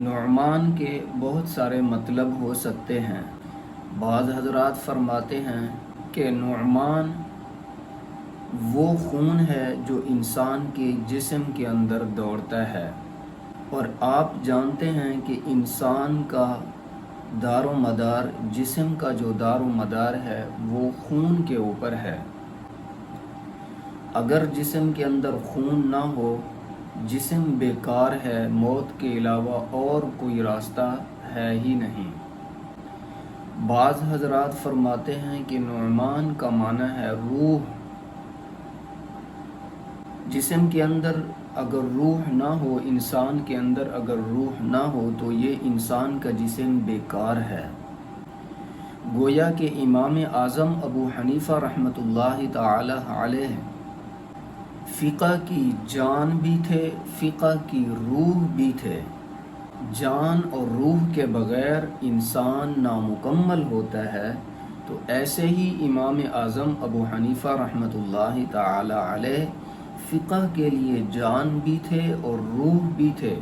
نعمان کے بہت سارے مطلب ہو سکتے ہیں۔ بعض حضرات فرماتے ہیں کہ نعمان وہ خون ہے جو انسان کے جسم کے اندر دوڑتا ہے، اور آپ جانتے ہیں کہ انسان کا دار و مدار، جسم کا جو دار و مدار ہے وہ خون کے اوپر ہے۔ اگر جسم کے اندر خون نہ ہو، جسم بیکار ہے، موت کے علاوہ اور کوئی راستہ ہے ہی نہیں۔ بعض حضرات فرماتے ہیں کہ نعمان کا معنی ہے روح۔ جسم کے اندر اگر روح نہ ہو، انسان کے اندر اگر روح نہ ہو تو یہ انسان کا جسم بیکار ہے۔ گویا کہ امام اعظم ابو حنیفہ رحمۃ اللہ تعالی علیہ فقہ کی جان بھی تھے، فقہ کی روح بھی تھے۔ جان اور روح کے بغیر انسان نامکمل ہوتا ہے، تو ایسے ہی امام اعظم ابو حنیفہ رحمۃ اللہ تعالی علیہ فقہ کے لیے جان بھی تھے اور روح بھی تھے۔